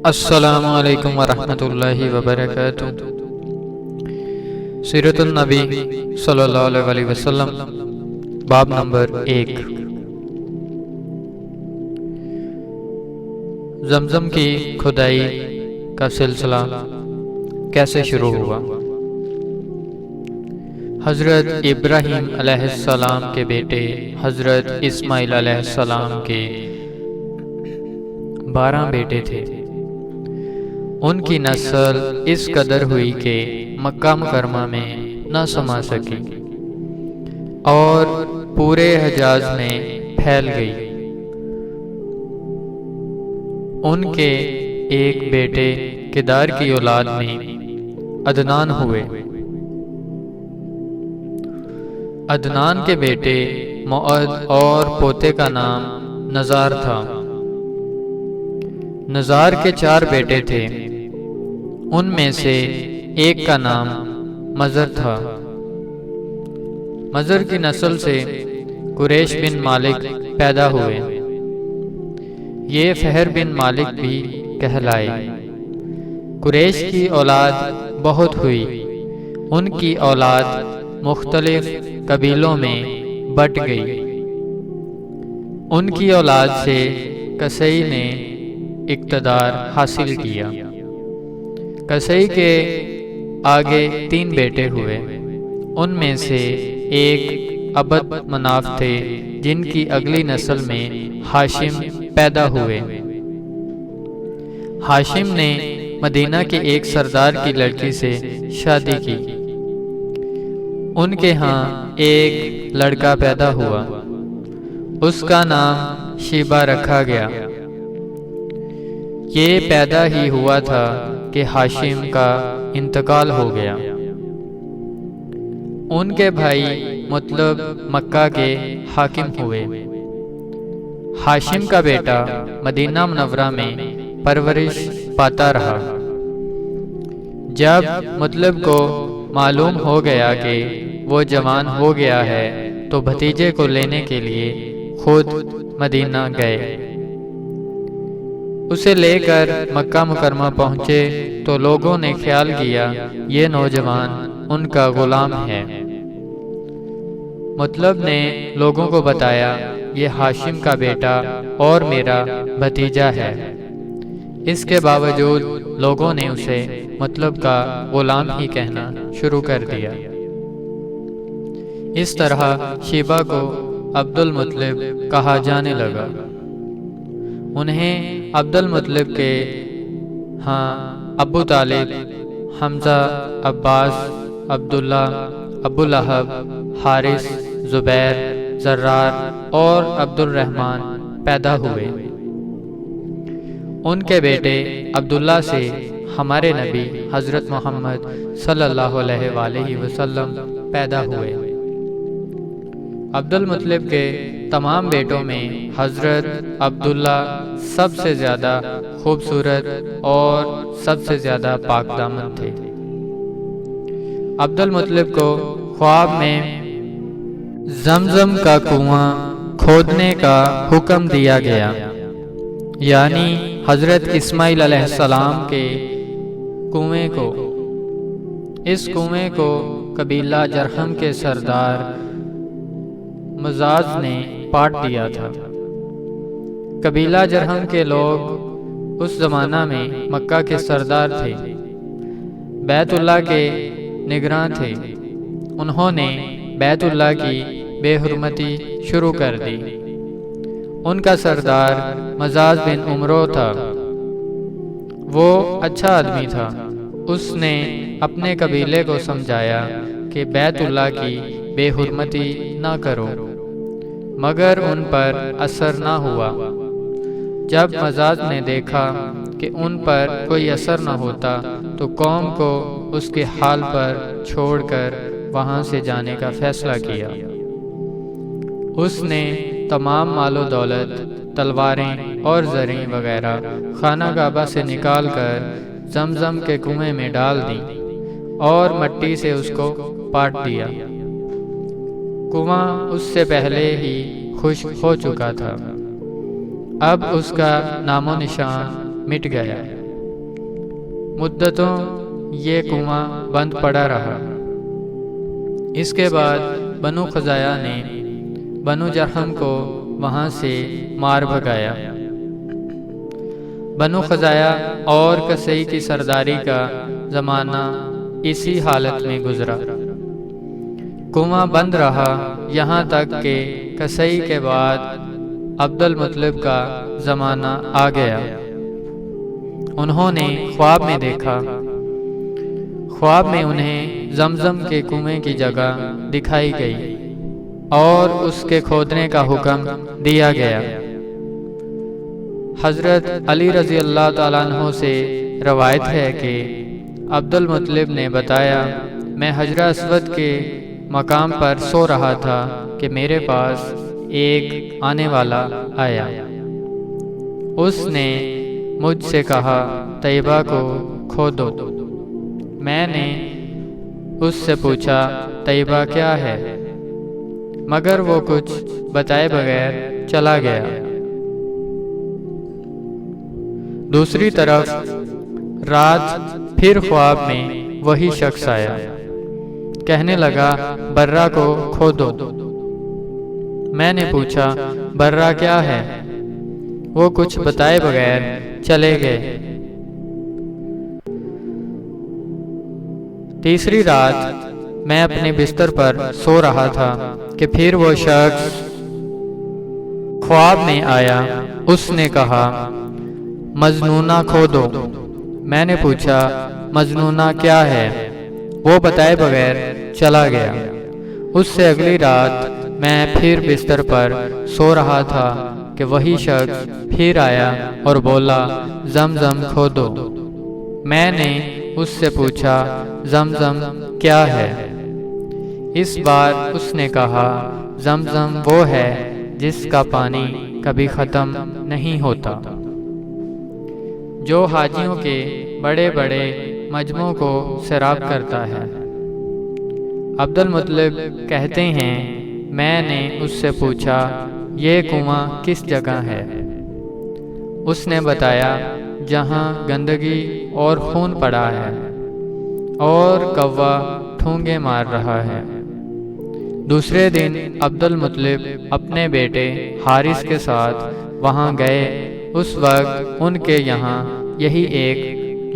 السلام علیکم ورحمۃ اللہ وبرکاتہ۔ سیرت النبی صلی اللہ علیہ وسلم، باب نمبر 1۔ زمزم کی کھدائی کا سلسلہ کیسے شروع ہوا؟ حضرت ابراہیم علیہ السلام کے بیٹے حضرت اسماعیل علیہ السلام کے 12 بیٹے تھے۔ ان کی نسل اس قدر ہوئی کہ مکہ مکرمہ میں نہ سما سکی اور پورے حجاز میں پھیل گئی۔ ان کے ایک بیٹے کدار کی اولاد میں عدنان ہوئے۔ عدنان کے بیٹے معد اور پوتے کا نام نزار تھا۔ نزار کے 4 بیٹے تھے، ان میں سے ایک کا نام مضر تھا۔ مضر کی نسل سے قریش بن مالک پیدا ہوئے۔ یہ فہر بن مالک بھی کہلائے۔ قریش کی اولاد بہت ہوئی۔ ان کی اولاد مختلف قبیلوں میں بٹ گئی۔ ان کی اولاد سے قصی نے اقتدار حاصل کیا۔ قصی کے آگے 3 بیٹے ہوئے۔ ان میں سے ایک عبد مناف تھے، جن کی اگلی نسل میں ہاشم پیدا ہوئے۔ ہاشم نے مدینہ کے ایک سردار کی لڑکی سے شادی کی۔ ان کے ہاں ایک لڑکا پیدا ہوا، اس کا نام شیبہ رکھا گیا۔ یہ پیدا ہی ہوا تھا کہ ہاشم کا انتقال ہو گیا۔ ان کے بھائی مطلب مکہ کے حاکم ہوئے۔ ہاشم کا بیٹا مدینہ منورہ میں پرورش پاتا رہا۔ جب مطلب کو معلوم ہو گیا کہ وہ جوان ہو گیا ہے تو بھتیجے کو لینے کے لیے خود مدینہ گئے۔ اسے لے کر مکہ مکرمہ پہنچے تو لوگوں نے خیال کیا یہ نوجوان ان کا غلام ہے۔ مطلب نے لوگوں کو بتایا یہ ہاشم کا بیٹا اور میرا بھتیجا ہے۔ اس کے باوجود لوگوں نے اسے مطلب کا غلام ہی کہنا شروع کر دیا۔ اس طرح شیبہ کو عبد المطلب کہا جانے لگا۔ انہیں عبد المطلب کے ہاں ابو طالب، حمزہ، عباس، عبداللہ، ابو لہب، حارث، زبیر، زرار اور عبد الرحمن پیدا ہوئے۔ ان کے بیٹے عبداللہ سے ہمارے نبی حضرت محمد صلی اللہ علیہ وآلہ وسلم پیدا ہوئے۔ عبد المطلب کے تمام بیٹوں میں حضرت عبداللہ سب سے زیادہ خوبصورت اور سب سے زیادہ پاک دامن تھے۔ عبد المطلب کو خواب میں زمزم کا کنواں کھودنے کا حکم دیا گیا، یعنی حضرت اسماعیل علیہ السلام کے کنویں کو۔ اس کنویں کو قبیلہ جرہم کے سردار مزاج نے پاٹ دیا تھا۔ قبیلہ جرہم کے لوگ اس زمانہ میں مکہ کے سردار تھے، بیت اللہ کے نگراں تھے۔ انہوں نے بیت اللہ کی بے حرمتی شروع کر دی۔ ان کا سردار مزاج بن عمرو تھا۔ وہ اچھا آدمی تھا۔ اس نے اپنے قبیلے کو سمجھایا کہ بیت اللہ کی بے حرمتی نہ کرو، مگر ان پر اثر نہ ہوا۔ جب مزاج نے دیکھا کہ ان پر کوئی اثر نہ ہوتا تو قوم کو اس کے حال پر چھوڑ کر وہاں سے جانے کا فیصلہ کیا۔ اس نے تمام مال و دولت، تلواریں اور زریں وغیرہ خانہ کعبہ سے نکال کر زمزم کے کنویں میں ڈال دیں اور مٹی سے اس کو پاٹ دیا۔ کنواں اس سے پہلے ہی خشک ہو چکا تھا، اب اس کا نام و نشان مٹ گیا۔ مدتوں یہ کنواں بند پڑا رہا۔ اس کے بعد بنو خزاعہ نے بنو جرہم کو وہاں سے مار بھگایا۔ بنو خزاعہ اور کسئی کی سرداری کا زمانہ اسی حالت میں گزرا۔ کنواں بند رہا یہاں تک کہ کسئی کے بعد عبد المطلب کا زمانہ آ گیا۔ انہوں نے خواب میں دیکھا۔ خواب میں انہیں زمزم کے کنویں کی جگہ دکھائی گئی اور اس کے کھودنے کا حکم دیا گیا۔ حضرت علی رضی اللہ تعالیٰ عنہ سے روایت ہے کہ عبد المطلب نے بتایا، میں حجر اسود کے مقام پر سو رہا تھا کہ میرے پاس ایک آنے والا آیا۔ اس نے مجھ سے کہا طیبہ کو کھودو۔ میں نے اس سے پوچھا طیبہ کیا ہے، مگر وہ کچھ بتائے بغیر چلا گیا۔ دوسری طرف رات پھر خواب میں وہی شخص آیا، کہنے لگا برہ کو کھودو۔ میں نے پوچھا برہ کیا ہے، وہ کچھ بتائے بغیر چلے گئے۔ تیسری رات میں اپنے بستر پر سو رہا تھا کہ پھر وہ شخص خواب میں آیا۔ اس نے کہا مجنونہ کھودو۔ میں نے پوچھا مجنونہ کیا ہے، وہ بتائے بغیر چلا گیا۔ اس سے اگلی رات میں پھر بستر پر سو رہا تھا کہ وہی شخص پھر آیا اور بولا زمزم کھودو۔ میں نے اس سے پوچھا زمزم کیا ہے۔ اس بار اس نے کہا زمزم وہ ہے جس کا پانی کبھی ختم نہیں ہوتا، جو حاجیوں کے بڑے بڑے مجمعوں کو سیراب کرتا ہے۔ عبد المطلب کہتے ہیں میں نے اس سے پوچھا یہ کنواں کس جگہ ہے؟ اس نے بتایا جہاں گندگی اور خون پڑا ہے اور کوا ٹھونگے مار رہا ہے۔ دوسرے دن عبد المطلب اپنے بیٹے حارث کے ساتھ وہاں گئے۔ اس وقت ان کے یہاں یہی ایک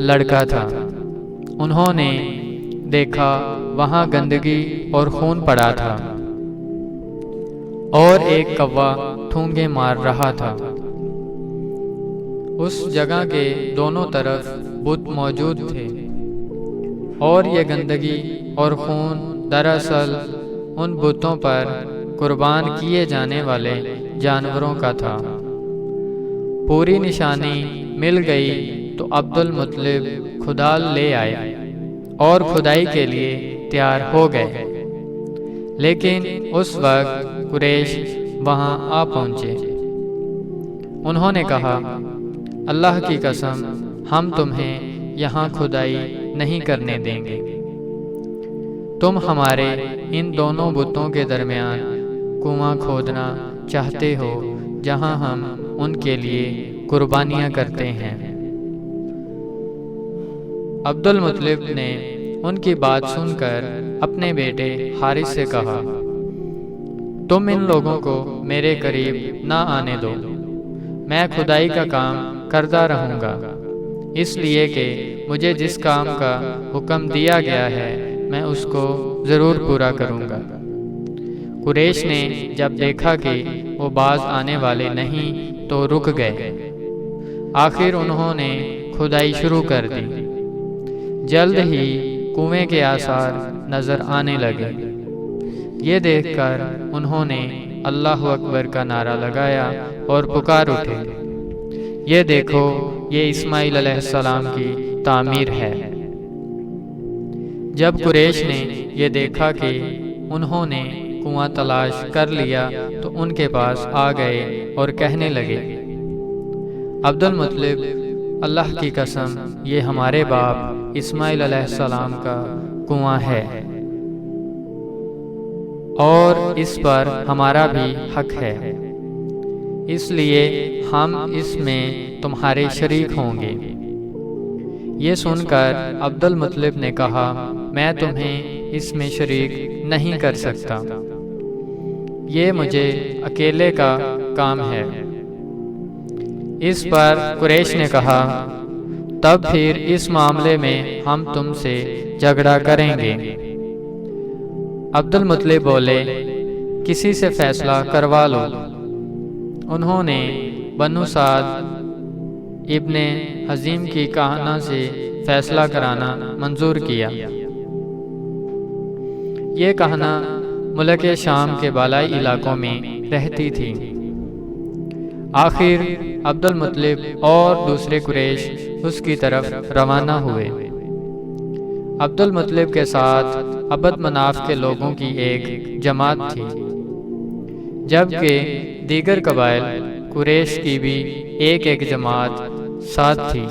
لڑکا تھا۔ انہوں نے دیکھا وہاں گندگی اور خون پڑا تھا اور ایک کوا ٹھونگے مار رہا تھا۔ اس جگہ کے دونوں طرف بت موجود تھے اور یہ گندگی اور خون دراصل ان بتوں پر قربان کیے جانے والے جانوروں کا تھا۔ پوری نشانی مل گئی تو عبد المطلب کھدال لے آئے اور کھدائی کے لیے تیار ہو گئے، لیکن اس وقت قریش وہاں آ پہنچے۔ انہوں نے کہا اللہ کی قسم ہم تمہیں یہاں کھدائی نہیں کرنے دیں گے۔ تم ہمارے ان دونوں بتوں کے درمیان کنواں کھودنا چاہتے ہو جہاں ہم ان کے لیے قربانیاں کرتے ہیں۔ عبد المطلب نے ان کی بات سن کر اپنے بیٹے حارث سے کہا تم ان لوگوں کو میرے قریب نہ آنے دو، میں کھدائی کا کام کرتا رہوں گا، اس لیے کہ مجھے جس کام کا حکم دیا گیا ہے میں اس کو ضرور پورا کروں گا۔ قریش نے جب دیکھا کہ وہ باز آنے والے نہیں تو رک گئے۔ آخر انہوں نے کھدائی شروع کر دی۔ جلد ہی کنویں کے آثار نظر آنے لگے۔ یہ دیکھ کر انہوں نے اللہ اکبر کا نعرہ لگایا اور پکار اٹھے، یہ دیکھو یہ اسماعیل علیہ السلام کی تعمیر ہے۔ جب قریش نے یہ دیکھا کہ انہوں نے کنواں تلاش کر لیا تو ان کے پاس آ گئے اور کہنے لگے عبد المطلب اللہ کی قسم یہ ہمارے باپ اسماعیل علیہ السلام کا کنواں ہے اور اس پر ہمارا بھی حق ہے، اس لیے ہم اس میں تمہارے شریک ہوں گے۔ یہ سن کر عبد المطلب نے کہا میں تمہیں اس میں شریک نہیں کر سکتا، یہ مجھے اکیلے کا کام ہے۔ اس پر قریش نے کہا تب پھر اس معاملے میں ہم تم سے جھگڑا کریں گے۔ عبد المطلب بولے کسی سے فیصلہ کروا لو۔ انہوں نے بنو سعد ابن حزیم کی کہانہ سے فیصلہ کرانا منظور کیا۔ یہ کہانہ ملک شام کے بالائی علاقوں میں رہتی تھی۔ آخر عبد المطلب اور دوسرے قریش اس کی طرف روانہ ہوئے۔ عبد المطلب کے ساتھ عبد مناف کے لوگوں کی ایک جماعت تھی، جبکہ دیگر قبائل قریش کی بھی ایک جماعت ساتھ تھی۔